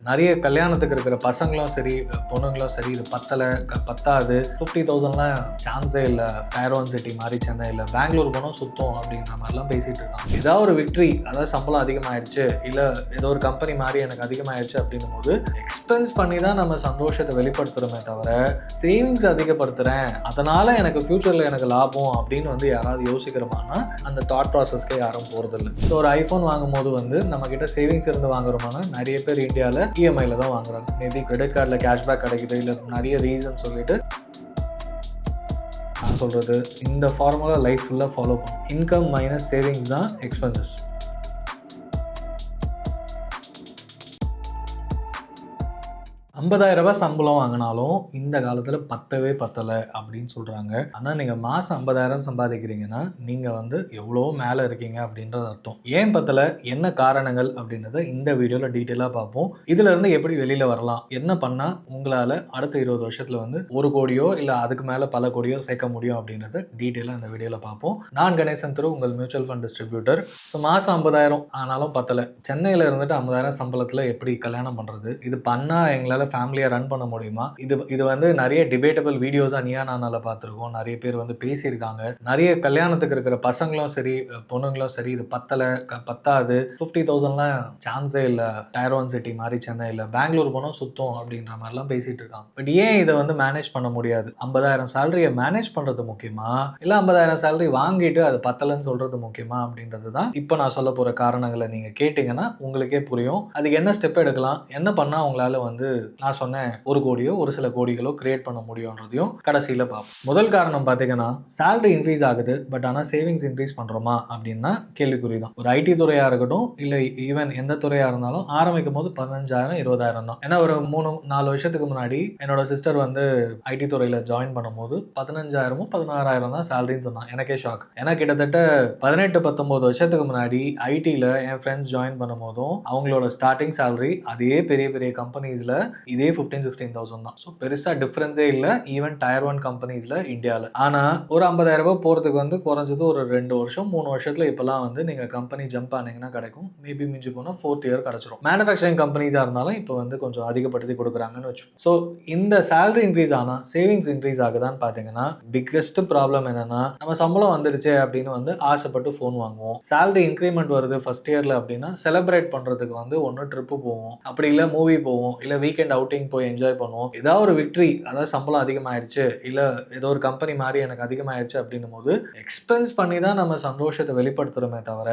நிறைய கல்யாணத்துக்கு இருக்கிற பசங்களும் சரி பொண்ணுங்களும் சரி இது பத்தாது 50,000லாம் சான்ஸே இல்லை. டயர் 1 சிட்டி மாதிரி சென்னையில் பெங்களூர் போனோம் சுத்தம் அப்படின்ற மாதிரிலாம் பேசிகிட்டு இருக்காங்க. ஏதாவது ஒரு விக்ட்ரி, அதாவது சம்பளம் அதிகமாகிடுச்சு இல்லை ஏதோ ஒரு கம்பெனி மாதிரி எனக்கு அதிகமாகிடுச்சு அப்படின்னும் போது எக்ஸ்பென்ஸ் பண்ணி தான் நம்ம சந்தோஷத்தை வெளிப்படுத்துகிறோமே தவிர சேவிங்ஸ் அதிகப்படுத்துகிறேன் அதனால் எனக்கு ஃப்யூச்சரில் எனக்கு லாபம் அப்படின்னு வந்து யாராவது யோசிக்கிறோமானா அந்த தாட் ப்ராசஸ்க்கே யாரும் போகிறதில்ல. ஸோ ஒரு ஐஃபோன் வாங்கும் போது வந்து நம்மக்கிட்ட சேவிங்ஸ் இருந்து வாங்குறோமானா நிறைய பேர் இந்தியாவில் இஎம்ஐயில் தான் வாங்குறாங்க. மேபி கிரெடிட் கார்டில் கேஷ்பேக் கிடைக்குது இல்லை நிறைய ரீசன் சொல்லிட்டு நான் சொல்கிறது இந்த ஃபார்முலா லைஃப் ஃபுல்லாக ஃபாலோ பண்ணும். இன்கம் மைனஸ் சேவிங்ஸ் தான் எக்ஸ்பென்சஸ். 50,000 ரூபாய் சம்பளம் வாங்கினாலும் இந்த காலத்தில் பத்தலை அப்படின்னு சொல்கிறாங்க. ஆனால் நீங்கள் மாதம் 50,000 சம்பாதிக்கிறீங்கன்னா நீங்கள் வந்து எவ்வளோ மேலே இருக்கீங்க அப்படின்றது அர்த்தம். ஏன் பத்தலை, என்ன காரணங்கள் அப்படின்றத இந்த வீடியோவில் டீட்டெயிலாக பார்ப்போம். இதிலேருந்து எப்படி வெளியில் வரலாம், என்ன பண்ணால் உங்களால் அடுத்த 20 வருஷத்தில் வந்து 1 கோடியோ இல்லை அதுக்கு மேலே பல கோடியோ சேர்க்க முடியும் அப்படின்றத டீட்டெயிலாக இந்த வீடியோவில் பார்ப்போம். நான் கணேசன் திரு, உங்கள் மியூச்சுவல் ஃபண்ட் டிஸ்ட்ரிபியூட்டர். ஸோ மாதம் 50,000 ஆனாலும் பத்தலை, சென்னையில் இருந்துட்டு 50,000 சம்பளத்தில் எப்படி கல்யாணம் பண்ணுறது, இது பண்ணால் எங்களால் ஃபேமிலியை ரன் பண்ண முடியுமா, இது வந்து நிறைய டிபேட்டபிள் வீடியோஸாக நீயா நானால பார்த்துருக்கோம். நிறைய பேர் வந்து பேசியிருக்காங்க. நிறைய கல்யாணத்துக்கு இருக்கிற பசங்களும் சரி பொண்ணுங்களும் சரி இது பத்தாது 50,000லாம் சான்ஸே இல்லை. டயர் 1 சிட்டி மாதிரி சென்னையில் பெங்களூர் போனோம் சுத்தம் அப்படின்ற மாதிரிலாம் பேசிட்டு இருக்காங்க. பட் ஏன் இதை வந்து மேனேஜ் பண்ண முடியாது? 50,000 சேலரியை மேனேஜ் பண்ணுறது முக்கியமா இல்லை 50,000 சேலரி வாங்கிட்டு அது பத்தலைன்னு சொல்றது முக்கியமா அப்படின்றது தான் இப்போ நான் சொல்ல போகிற காரணங்களை நீங்கள் கேட்டிங்கன்னா உங்களுக்கே புரியும். அதுக்கு என்ன ஸ்டெப் எடுக்கலாம், என்ன பண்ணால் உங்களால் வந்து நான் சொன்னேன் 1 கோடியோ ஒரு சில கோடிகளோ கிரியேட் பண்ண முடியும்ன்றதையும் கடைசியில் பார்ப்போம். முதல் காரணம் பார்த்தீங்கன்னா சேலரி இன்க்ரீஸ் ஆகுது பட் ஆனால் சேவிங்ஸ் இன்க்ரீஸ் பண்ணுறோமா அப்படின்னா கேள்விக்குறி தான். ஒரு ஐடி துறையாக இருக்கட்டும் இல்லை ஈவன் எந்த துறையாக இருந்தாலும் ஆரம்பிக்கும் போது 15,000 20,000 தான். ஏன்னா ஒரு 3-4 வருஷத்துக்கு முன்னாடி என்னோட சிஸ்டர் வந்து ஐடி துறையில் ஜாயின் பண்ணும்போது 15,000 16,000 தான் சேலரின்னு சொன்னான். எனக்கே ஷாக். ஏன்னா கிட்டத்தட்ட 18-19 வருஷத்துக்கு முன்னாடி ஐடியில் என் ஃப்ரெண்ட்ஸ் ஜாயின் பண்ணும் போதும் அவங்களோட ஸ்டார்டிங் சேலரி அதே பெரிய பெரிய கம்பெனிஸில் இதே 15,000-16,000 தான். ஸோ பெருசாக டிஃப்ரென்ஸே இல்லை ஈவன் டயர் 1 கம்பெனிஸில் இந்தியாவில். ஆனால் ஒரு 50,000 ரூபாய் போகிறதுக்கு வந்து குறைஞ்சது ஒரு 2 வருஷம் 3 வருஷத்தில் இப்போலாம் வந்து நீங்கள் கம்பெனி ஜம்ப் ஆனீங்கன்னா கிடைக்கும். மேபி மிஞ்சி போனால் 4th இயர் கிடச்சிரும். மேனுஃபேக்சரிங் கம்பெனிஸாக இருந்தாலும் இப்போ வந்து கொஞ்சம் அதிகப்படுத்தி கொடுக்குறாங்கன்னு வச்சு. ஸோ இந்த சேலரி இன்க்ரீஸ் ஆனால் சேவிங்ஸ் இன்க்ரீஸ் ஆகுதான்னு பார்த்தீங்கன்னா பிக்கெஸ்ட் ப்ராப்ளம் என்னன்னா நம்ம சம்பளம் வந்துடுச்சு அப்படின்னு வந்து ஆசைப்பட்டு ஃபோன் வாங்குவோம். சேலரி இன்க்ரிமெண்ட் வருது ஃபர்ஸ்ட் இயரில் அப்படின்னா செலிப்ரேட் பண்ணுறதுக்கு வந்து ஒன்று ட்ரிப்பு போவோம், அப்படி இல்லை மூவி போவோம், இல்லை வீக்கெண்ட் அவுட்டிங் போய் என்ஜாய் பண்ணுவோம். ஏதாவது ஒரு விக்ட்ரி, அதாவது சம்பளம் அதிகமாயிருச்சு இல்லை ஏதோ ஒரு கம்பெனி மாதிரி எனக்கு அதிகமாயிருச்சு அப்படின்னும் போது எக்ஸ்பென்ஸ் பண்ணி தான் நம்ம சந்தோஷத்தை வெளிப்படுத்துகிறோமே தவிர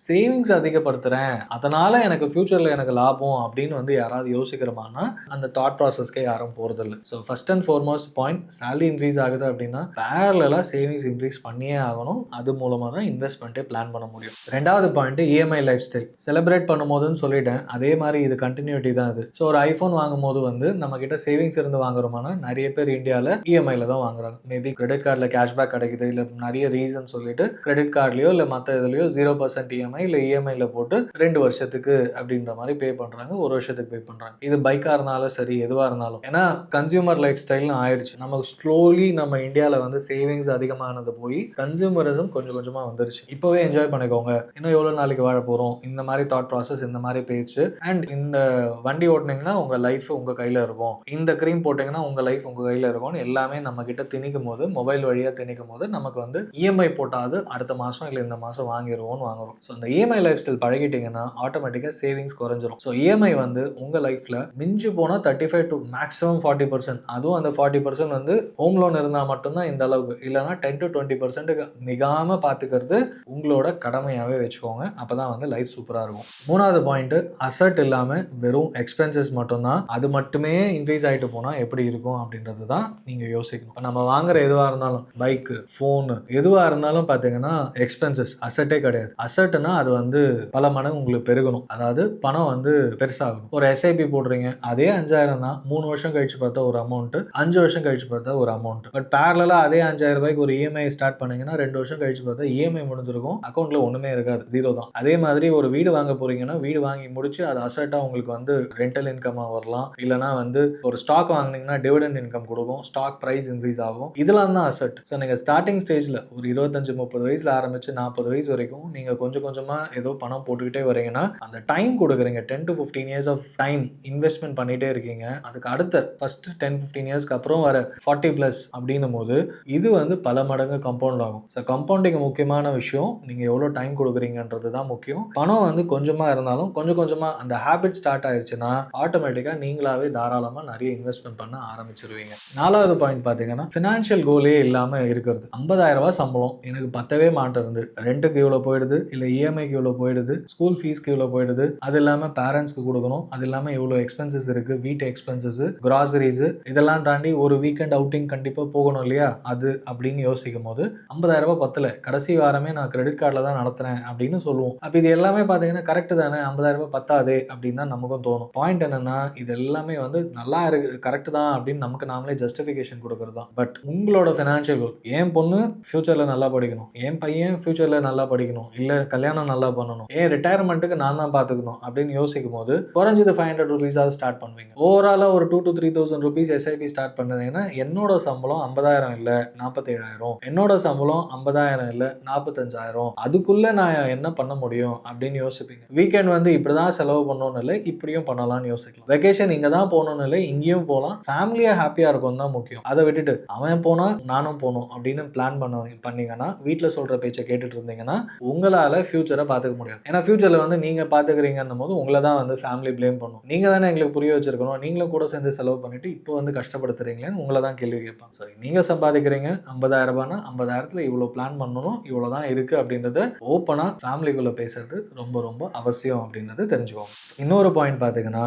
சேவிங்ஸ் அதிகப்படுத்துகிறேன் அதனால எனக்கு ஃபியூச்சரில் எனக்கு லாபம் அப்படின்னு வந்து யாராவது யோசிக்கிறோமானா அந்த தாட் ப்ராசஸ்க்கே யாரும் போகிறதில்ல. So first and foremost point, salary increase ஆகுது அப்படின்னா பேரலாக சேவிங்ஸ் இன்க்ரீஸ் பண்ணியே ஆகணும். அது மூலமாக தான் இன்வெஸ்ட்மெண்ட்டே பிளான் பண்ண முடியும். ரெண்டாவது point EMI lifestyle. Celebrate பண்ணும்போதுன்னு சொல்லிட்டேன், அதே மாதிரி இது கண்டினியூட்டி தான் அது. ஸோ ஒரு ஐஃபோன் வாங்கும்போது வந்து நம்ம கிட்ட சேவிங்ஸ் இருந்து வாங்குறோமானா நிறைய பேர் இந்தியாவில் இஎம்ஐல தான் வாங்குறாங்க. மேபி கிரெடிட் கார்டில் கேஷ்பேக் கிடைக்குது இல்லை நிறைய ரீசன் சொல்லிட்டு கிரெடிட் கார்ட்லயோ இல்லை மற்ற இதுலயோ 0% இஎம்ஐ இல்லை இஎம்ஐல போட்டு 2 வருஷத்துக்கு அப்படின்ற மாதிரி பே பண்றாங்க, 1 வருஷத்துக்கு பே பண்றாங்க. இது பைக்கா இருந்தாலும் சரி எதுவா இருந்தாலும். ஏன்னா கன்சியூமர் லைஃப் ஸ்டைல்னு ஆயிடுச்சு. நமக்கு ஸ்லோலி நம்ம இந்தியாவில் வந்து சேவிங்ஸ் அதிகமானது போய் கன்சியூமரிசம் கொஞ்சம் கொஞ்சமா வந்துருச்சு. இப்போவே என்ஜாய் பண்ணிக்கோங்க, இன்னும் எவ்வளோ நாளைக்கு வாழ போறோம், இந்த மாதிரி தாட் ப்ராசஸ், இந்த மாதிரி பேச்சு. அண்ட் இந்த வண்டி ஓட்டினீங்கன்னா உங்க லைஃப் உங்க கையில இருக்கும், இந்த க்ரீம் போட்டிங்கன்னா உங்கள் லைஃப் உங்கள் கையில் இருக்கும்னு எல்லாமே நம்ம கிட்ட திணிக்கும் போது, மொபைல் வழியாக திணிக்கும் போது நமக்கு வந்து இஎம்ஐ போட்டாது அடுத்த மாதம் இல்லை இந்த மாதம் வாங்கிடுவோம்னு வாங்குறோம். ஸோ இந்த இஎம்ஐ லைஃப் ஸ்டைல் பழகிட்டீங்கன்னா ஆட்டோமேட்டிக்காக சேவிங்ஸ் குறைஞ்சிரும். ஸோ இஎம்ஐ வந்து உங்கள் லைஃப்பில் மிஞ்சி போனால் 35 to maximum 40%, அதுவும் அந்த 40% வந்து ஹோம் லோன் இருந்தால் மட்டும்தான் இந்த அளவுக்கு, இல்லைனா 10 to 20% மிகாமல் பார்த்துக்கிறது உங்களோட கடமையாகவே வச்சுக்கோங்க. அப்போ தான் வந்து லைஃப் சூப்பராக இருக்கும். மூணாவது பாயிண்ட், அசட் இல்லாமல் வெறும் எக்ஸ்பென்சஸ் மட்டும்தான், அது மட்டுமே இன்க்ரீஸ் ஆகிட்டு போனால் எப்படி இருக்கும் அப்படின்றது தான் நீங்கள் யோசிக்கணும். இப்போ நம்ம வாங்குற எதுவாக இருந்தாலும் பைக்கு, ஃபோனு, எதுவாக இருந்தாலும் பார்த்தீங்கன்னா எக்ஸ்பென்சஸ், அசட்டே கிடையாது. அசட்டுனா அது வந்து பல மடங்கு உங்களுக்கு பெருகணும், அதாவது பணம் வந்து பெருசாகணும். ஒரு எஸ்ஐபி போடுறீங்க, அதே 5,000 தான், 3 வருஷம் கழிச்சு பார்த்தா ஒரு அமௌண்ட், 5 வருஷம் கழிச்சு பார்த்தா ஒரு அமௌண்ட். பட் பேரலாக அதே 5,000 ரூபாய்க்கு ஒரு இஎம்ஐ ஸ்டார்ட் பண்ணீங்கன்னா 2 வருஷம் கழிச்சு பார்த்தா இஎம்ஐ முடிஞ்சிருக்கும், அக்கௌண்ட்ல ஒன்றுமே இருக்காது, 0 தான். அதே மாதிரி ஒரு வீடு வாங்க போறீங்கன்னா வீடு வாங்கி முடிச்சு அது அசட்டாக உங்களுக்கு வந்து ரெண்டல் இன்கமாக வரலாம், இல்லைனா வந்து ஒரு ஸ்டாக் வாங்கினீங்கன்னா டிவிடெண்ட் இன்கம் கொடுக்கும், ஸ்டாக் ப்ரைஸ் இன்க்ரீஸ் ஆகும். இதெல்லாம் தான் அசெட். ஸோ நீங்கள் ஸ்டார்டிங் ஸ்டேஜில் ஒரு 25-30 வயசில் ஆரம்பித்து 40 வயசு வரைக்கும் நீங்கள் கொஞ்சம் கொஞ்சமாக ஏதோ பணம் போட்டுக்கிட்டே வரீங்கன்னா அந்த டைம் கொடுக்குறீங்க. 10 to 15 years of time investment பண்ணிகிட்டே இருக்கீங்க. அதுக்கு அடுத்த ஃபர்ஸ்ட் 10-15 இயர்ஸ்க்கு அப்புறம் வர 40+ அப்படின்னும் போது இது வந்து பல மடங்கு கம்பவுண்ட் ஆகும். ஸோ கம்பவுண்டிங் முக்கியமான விஷயம். நீங்கள் எவ்வளோ டைம் கொடுக்குறீங்கன்றது தான் முக்கியம். பணம் வந்து கொஞ்சமாக இருந்தாலும் கொஞ்சம் கொஞ்சமாக அந்த ஹேபிட் ஸ்டார்ட் ஆயிடுச்சுன்னா ஆட்டோமேட்டிக்காக நீங்களாவே தாராளமாக நிறைய இன்வெஸ்ட்மெண்ட் பண்ண ஆரம்பிச்சிருவீங்க. 4வது பாயிண்ட் பார்த்தீங்கன்னா ஃபினான்ஷியல் கோலே இல்லாமல் இருக்கிறது. 50,000 ரூபாய் சம்பளம் எனக்கு பத்தவே மாட்டேங்குது. ரெண்ட்டுக்கு இவ்வளோ போயிடுது, இல்லை இஎம்ஐக்கு இவ்வளோ போயிடுது, ஸ்கூல் ஃபீஸ்க்கு இவ்வளோ போயிடுது, அது இல்லாமல் பேரண்ட்ஸ்க்கு கொடுக்கணும், அது இல்லாமல் இவ்வளோ எக்ஸ்பென்சஸ் இருக்குது, வீட்டு எக்ஸ்பென்சஸ், கிராசரிஸ், இதெல்லாம் தாண்டி ஒரு வீக்கெண்ட் அவுட்டிங் கண்டிப்பாக போகணும் இல்லையா, அது அப்படின்னு யோசிக்கும் போது 50,000 ரூபாய் பத்தல, கடைசி வாரமே நான் கிரெடிட் கார்டில் தான் நடத்துறேன் அப்படின்னு சொல்லுவோம். அப்போ இது எல்லாமே பார்த்தீங்கன்னா கரெக்ட் தானே, 50,000 ரூபாய் பத்தாதே அப்படின்னு தான் நமக்கும் தோணும். பாயிண்ட் என்னன்னா இது எல்லாமே வந்து நல்லா இருக்கு, கரெக்ட் தான் அப்படின்னு நமக்கு நாமளே ஜஸ்டிஃபிகேஷன் கொடுக்கறது தான். பட் உங்களோட ஃபினான்ஷியல் கோல், என் பொண்ணு ஃபியூச்சரில் நல்லா படிக்கணும், என் பையன் ஃபியூச்சரில் நல்லா படிக்கணும், இல்லை கல்யாணம் நல்லா பண்ணணும், என் ரிட்டையர்மெண்ட்டுக்கு நான் தான் பார்த்துக்கணும் அப்படின்னு யோசிக்கும் போது குறைஞ்சது 500 ரூபீஸாவது ஸ்டார்ட் பண்ணுவீங்க. ஓவராலாக ஒரு 2,000 to 3,000 ரூபீஸ் எஸ்ஐபி ஸ்டார்ட் பண்ணதுன்னா என்னோட சம்பளம் 50,000 இல்லை 47,000, என்னோட சம்பளம் 50,000 இல்லை 45,000, அதுக்குள்ள நான் என்ன பண்ண முடியும் அப்படின்னு யோசிப்பீங்க. வீக்கெண்ட் வந்து இப்படிதான் செலவு பண்ணணும்னு இல்லை, இப்படியும் பண்ணலாம்னு யோசிக்கலாம். வெக்கேஷன் இங்கே தான் போகணும்னு இல்லை, இங்கேயும் போகலாம். ஃபேமிலியாக ஹாப்பியாக இருக்கும் தான் முக்கியம். அதை விட்டுட்டு அவன் போனா நானும் போகணும் அப்படின்னு பிளான் பண்ணீங்கன்னா, வீட்டில் சொல்ற பேச்சை கேட்டுட்டு இருந்தீங்கன்னா உங்களால ஃபியூச்சரை பார்த்துக்க முடியாது. ஏன்னா ஃபியூச்சர்ல வந்து நீங்க பார்த்துக்கிறீங்கன்னும் போது உங்களை தான் வந்து ஃபேமிலி ப்ளேம் பண்ணும். நீங்க தானே எங்களுக்கு புரிய வச்சிருக்கணும், நீங்களும் கூட சேர்ந்து செலவு பண்ணிட்டு இப்போ வந்து கஷ்டப்படுத்துறீங்களேன்னு உங்களை தான் கேள்வி கேட்பாங்க. சரி, நீங்க சம்பாதிக்கிறீங்க 50,000 ரூபாய்னா 50,000த்துல இவ்வளோ பிளான் பண்ணணும், இவ்வளோதான் இருக்கு அப்படின்றத ஓப்பனா ஃபேமிலிக்குள்ள பேசுறது ரொம்ப ரொம்ப அவசியம் அப்படின்றத தெரிஞ்சுக்கோங்க. இன்னொரு பாயிண்ட் பார்த்தீங்கன்னா,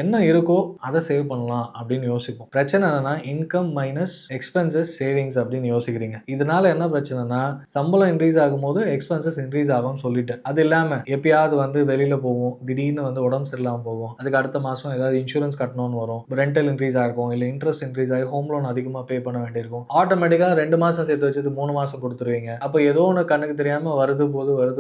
என்ன இருக்கோ அதை சேவ் பண்ணலாம் அப்படின்னு யோசிப்போம். பிரச்சனை என்னன்னா இன்கம் மைனஸ் எக்ஸ்பென்சஸ் சேவிங்ஸ் அப்படின்னு யோசிக்கிறீங்க. இதனால என்ன பிரச்சனைனா சம்பளம் இன்க்ரீஸ் ஆகும்போது எக்ஸ்பென்சஸ் இன்க்ரீஸ் ஆகும்னு சொல்லிட்டேன். அது இல்லாம எப்பயாவது வந்து வெளியில போவோம், திடீர்னு வந்து உடம்பு சரியில்லாம போவோம், அதுக்கு அடுத்த மாசம் ஏதாவது இன்சூரன்ஸ் கட்டணும்னு வரும், ரெண்டல் இன்க்ரீஸ் ஆகும், இல்லை இன்ட்ரெஸ்ட் இன்க்ரீஸ் ஆகி ஹோம் லோன் அதிகமாக பே பண்ண வேண்டியிருக்கும். ஆட்டோமேட்டிக்காக 2 மாசம் சேர்த்து வச்சது 3 மாசம் கொடுத்துருவீங்க. அப்போ ஏதோ ஒன்று கண்ணுக்கு தெரியாம வருது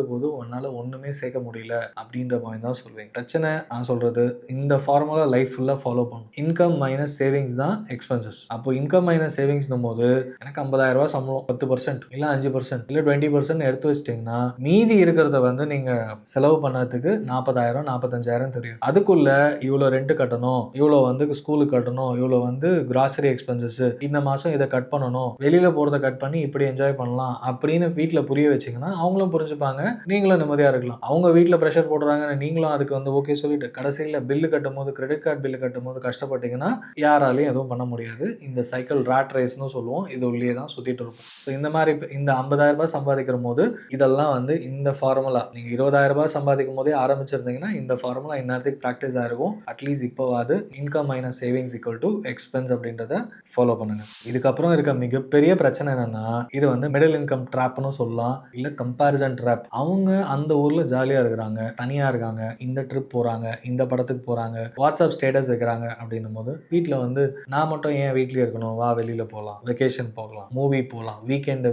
போது உன்னால ஒண்ணுமே சேர்க்க முடியல அப்படின்ற பாயிண்ட் தான் சொல்லுவேன். பிரச்சனை நான் சொல்றது இந்த ஃபார்முலா லைஃப் ஃபுல்லா ஃபாலோ பண்ணும். இன்கம் மைனஸ் சேவிங்ஸ் தான் எக்ஸ்பென்சஸ். அப்போ இன்கம் மைனஸ் சேவிங்ஸ்னும் போது எனக்கு 50,000 ரூபாய் சம்பளம் 10% இல்ல 5% இல்ல 20% எடுத்து வச்சிட்டீங்கன்னா மீதி இருக்கிறத வந்து நீங்க செலவு பண்ணதுக்கு 40,000 45,000 தெரியும். அதுக்குள்ள இவ்வளோ ரெண்ட் கட்டணும், இவ்வளோ வந்து ஸ்கூலுக்கு கட்டணும், இவ்வளோ வந்து கிராசரி எக்ஸ்பென்சஸ், இந்த மாசம் இதை கட் பண்ணணும், வெளியில போறதை கட் பண்ணி இப்படி என்ஜாய் பண்ணலாம் அப்படின்னு வீட்டில் புரிய வச்சிங்கன்னா அவங்களும் புரிஞ்சுப்பாங்க, நீங்களும் நிம்மதியா இருக்கலாம். அவங்க வீட்டில் ப்ரெஷர் போடுறாங்க, நீங்களும் அதுக்கு வந்து ஓகே சொல்லிட்டு கடைசியில் பில்லு கட்டும் போது கிரெடிட் கார்டு பில்லு கட்டும் போது கஷ்டப்பட்டீங்கன்னா யாராலையும் எதுவும் பண்ண முடியாது. இந்த சைக்கிள் ராட் ரேஸ்னு சொல்லுவோம், இது உள்ளே தான் சுத்திட்டு இருக்கும். ஸோ இந்த மாதிரி இந்த 50,000 ரூபாய் சம்பாதிக்கிற போது இதெல்லாம் வந்து இந்த ஃபார்முலா நீங்க 20,000 ரூபாய் சம்பாதிக்கும் போதே ஆரம்பிச்சிருந்தீங்கன்னா இந்த ஃபார்முலா இந்நேரத்துக்கு ப்ராக்டிஸ் ஆயிருக்கும். அட்லீஸ்ட் இப்போவாது income minus savings equal to expense அப்படின்றத ஃபாலோ பண்ணுங்க. இதுக்கப்புறம் இருக்க மிகப்பெரிய பிரச்சனை என்னன்னா இது வந்து மிடில் இன்கம் ட்ராப்னு சொல்லலாம், இல்ல கம்பேரிசன் ட்ராப். அவங்க அந்த ஊர்ல ஜாலியா இருக்கிறாங்க, தனியா இருக்காங்க, இந்த ட்ரிப் போறாங்க, இந்த படத்துக்கு போறாங்க, வாட்ஸ்அப் ஸ்டேட்டஸ் வைக்கிறாங்க அப்படின்னும் போது வீட்டில் வந்து நான் மட்டும் ஏன் வீட்லயே இருக்கணும், வா வெளியில போகலாம், வெக்கேஷன் போகலாம், மூவி போகலாம், வீக்கெண்டு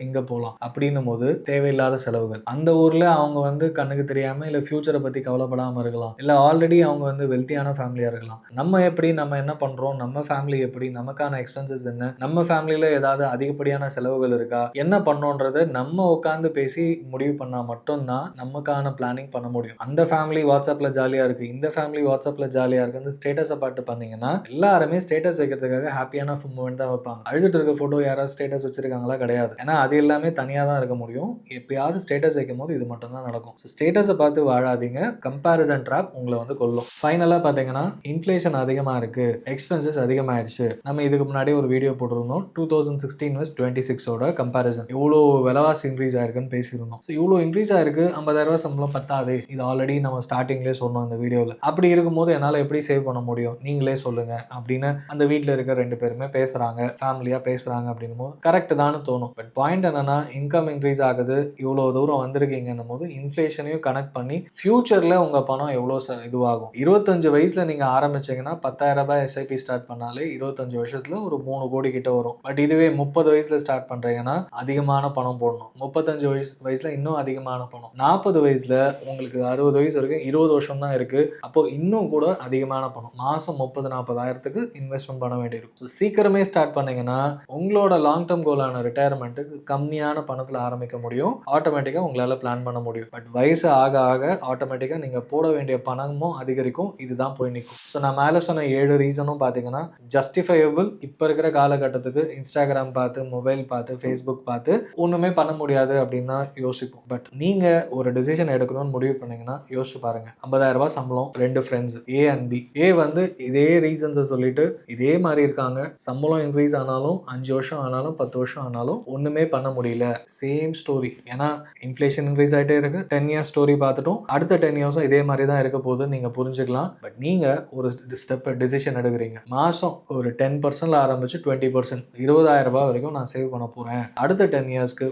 இங்க போகலாம் அப்படின்னும் போது தேவையில்லாத செலவுகள். அந்த ஊர்ல அவங்க வந்து கண்ணுக்கு தெரியாம இல்ல ஃபியூச்சரை பத்தி கவலைப்படாம இருக்கலாம், இல்ல ஆல்ரெடி அவங்க வந்து வெல்த்தியான ஃபேமிலியா இருக்கலாம். நம்ம எப்படி, நம்ம என்ன பண்றோம், நம்ம ஃபேமிலி எப்படி, நமக்கான எக்ஸ்பென்சஸ் என்ன, நம்ம ஃபேமிலியில ஏதாவது அதிகப்படியான செலவுகள் இருக்கா, என்ன பண்ணோன்றத நம்ம உட்காந்து பேசி முடிவு பண்ணா மட்டும்தான் நமக்கான பிளானிங் பண்ண முடியும். அந்த ஃபேமிலி வாட்ஸ்அப்ல ஜாலியா இருக்கு, இந்த ஃபேமிலி வாட்ஸ்அப்ல ஜாலியா இருக்கு, அந்த ஸ்டேட்டஸை பார்த்து பண்ணீங்கன்னா எல்லாருமே ஸ்டேட்டஸ் வைக்கிறதுக்காக ஹாப்பியான மூமெண்ட் தான் வைப்பாங்க. அழுதுட்டு இருக்க போட்டோ யாராவது ஸ்டேட்டஸ் வச்சிருக்காங்களா? கிடையாது. ஏன்னா அது எல்லாமே தனியாக தான் இருக்க முடியும். எப்பயாவது ஸ்டேட்டஸ் வைக்கும் போது இது மட்டும் தான் நடக்கும். ஸ்டேட்டஸை பார்த்து வாழாதீங்க, கம்பேரிசன் ட்ராப் உங்களை வந்து கொல்லும். ஃபைனலாக பார்த்தீங்கன்னா இன்ஃப்ளேஷன் அதிகமாக இருக்கு, எக்ஸ்பென்சஸ் அதிகமாகிடுச்சு. நம்ம இதுக்கு முன்னாடி ஒரு வீடியோ போட்டிருந்தோம் 2016 vs 26ஓட கம்பேரிசன், இவ்வளோ விலைவாசி இன்க்ரீஸ் ஆயிருக்குன்னு பேசியிருந்தோம். ஸோ இவ்வளோ இன்க்ரீஸ் ஆயிருக்கு, 50,000 ரூபாய் சம்பளம் பத்தாது, இது ஆல்ரெடி நம்ம ஸ்டார்டிங்லேயே சொன்னோம் இந்த வீடியோவில். அப்படி இருக்கும்போது என்னால் எப்படி சேவ் பண்ண முடியும், நீங்களே சொல்லுங்க அப்படின்னு அந்த வீட்டில் இருக்க 2 பேருமே பேசுறாங்க, ஃபேமிலியா பேசுறாங்க அப்படின்னும் போது கரெக்ட் தான் தோணும். பட் பாயிண்ட் என்னன்னா இன்கம் இன்க்ரீஸ் ஆகுது, இவ்வளோ தூரம் வந்திருக்கீங்கன்னும் போது இன்ஃப்ளேஷனையும் கனெக்ட் பண்ணி ஃபியூச்சர்ல உங்க பணம் எவ்வளோ இதுவாகும். 25 வயசுல நீங்க ஆரம்பிச்சீங்கன்னா 10,000 ரூபாய் எஸ்ஐபி ஸ்டார்ட் பண்ணாலே 25 வருஷத்துல ஒரு 3 கோடி கிட்ட வரும். பட் இதுவே 30 வயசுல ஸ்டார்ட் பண்றீங்கன்னா அதிகமான பணம் போடணும், 35 வயசுல இன்னும் அதிகமான பணம், 40 வயசுல உங்களுக்கு 60 வயசு வரைக்கும் 20 வருஷம் தான் இருக்கு, அப்போ இன்னும் கூட அதிகமான பணம். மாசம் 30,000-40,000க்கு இன்வெஸ்ட்மென்ட் பண்ண வேண்டியிருக்கும். ஸோ சீக்கிரமே ஸ்டார்ட் பண்ணீங்கன்னா உங்களோட லாங் டேர்ம் கோலான ரிட்டையர்மெண்ட்டுக்கு கம்மியான பணத்தில் ஆரம்பிக்க முடியும். ஆட்டோமேட்டிக்காக உங்களால் பிளான் பண்ண முடியும். பட் வயசு ஆக ஆக ஆட்டோமேட்டிக்காக நீங்கள் போட வேண்டிய பணமும் அதிகரிக்கும். இதுதான் போய் நிற்கும். ஸோ நான் மேலே சொன்ன 7 ரீசனும் பார்த்தீங்கன்னா ஜஸ்டிஃபையபிள். இப்போ இருக்கிற காலகட்டத்துக்கு இன்ஸ்டாகிராம் பார்த்து, மொபைல் பார்த்து, ஃபேஸ்புக் பார்த்து ஒன்றுமே பண்ண முடியாது அப்படின்னு தான் யோசிப்போம். பட் நீங்கள் ஒரு டிசிஷன் எடுக்கணும்னு முடிவு பண்ணீங்கன்னா யோசிச்சு பாருங்க. 50,000 சம்பளம், 2 ஃப்ரெண்ட்ஸ் ஏ அண்ட் பி. ஏ வந்து இதே ரீசன்ஸை சொல்லிட்டு இதே மாதிரி இருக்காங்க. சம்பளம் இன்க்ரீஸ் ஆனாலும் 5 வருஷம் ஆனாலும் 10 வருஷம் ஆனாலும் ஒன்றுமே பண்ண முடியல. Same story. ஏன்னா இன்ஃப்ளேஷன் இன்க்ரீஸ் ஆகிட்டே இருக்கு. 10 இயர்ஸ் ஸ்டோரி பார்த்துட்டும் அடுத்த 10 இயர்ஸும் இதே மாதிரி தான் இருக்க போகுதுன்னு நீங்கள் புரிஞ்சுக்கலாம். பட் நீங்கள் ஒரு ஸ்டெப் டிசிஷன் எடுக்கிறீங்க. மாதம் ஒரு 10% ஆரம்பிச்சு 20% 20,000 வரைக்கும் நான் சேவ் பண்ண போகிறேன். அடுத்த 10 இயர்ஸ்க்கு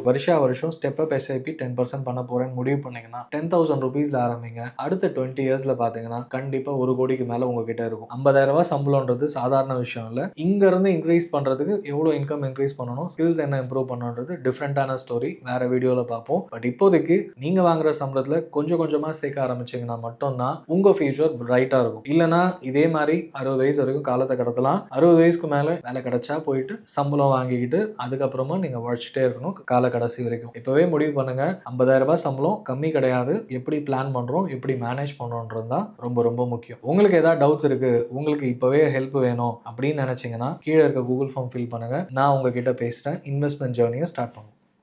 வருஷம் ஸ்டெப் அப் எஸ்ஐபி 10% பண்ண போகிறேன்னு முடிவு பண்ணீங்கன்னா 10,000 ருபீஸ்ல ஆரம்பிங்க. அடுத்த 20 இயர்ஸ்ல பார்த்தீங்கன்னா கண்டிப்பாக 1 கோடிக்கு மேலே உங்ககிட்ட இருக்கும். 50,000 சம்பளம்ன்றது சாதாரண விஷயம் இல்லை. இங்கேருந்து இன்க்ரீஸ் பண்ணுறதுக்கு எவ்வளோ இன்கம் இன்க்ரீஸ் பண்ணணும், ஸ்கில்ஸ் என்ன இம்ப்ரூவ் பண்ணணுன்றது டிஃப்ரெண்டான ஸ்டோரி வேற வீடியோவில் பார்ப்போம். பட் இப்போதைக்கு நீங்கள் வாங்குற சம்பளத்தில் கொஞ்சம் கொஞ்சமாக சேர்க்க ஆரம்பிச்சிங்கன்னா மட்டும்தான் உங்கள் ஃபியூச்சர் பிரைட்டாக இருக்கும். இல்லைனா இதே மாதிரி 60 வயசு வரைக்கும் காலத்தை கடத்தலாம். 60 வயசுக்கு மேலே வேலை கிடைச்சா போயிட்டு சம்பளம் வாங்கிக்கிட்டு அதுக்கப்புறமா நீங்கள் உழைச்சிட்டே இருக்கணும் கால கடைசி வரைக்கும். இப்போவே முடிவு பண்ணுங்க. 50,000 சம்பளம் கம்மி கிடையாது. எப்படி பிளான் பண்ணுறோம், எப்படி மேனேஜ் பண்ணுறோன்றது தான் ரொம்ப ரொம்ப முக்கியம். உங்களுக்கு ஏதாவது டவுட்ஸ் இருக்கு, உங்களுக்கு இப்போவே ஹெல்ப் வேணும் அப்படின்னு நினைச்சீங்கன்னா கீழே இருக்க கூகுள் ஃபார்ம் ஃபில் பண்ணுங்க. நான் உங்ககிட்ட பேசுகிறேன். இன்வெஸ்ட்மெண்ட் ஜேர்னியை ஸ்டார்ட் பண்ணுவோம்.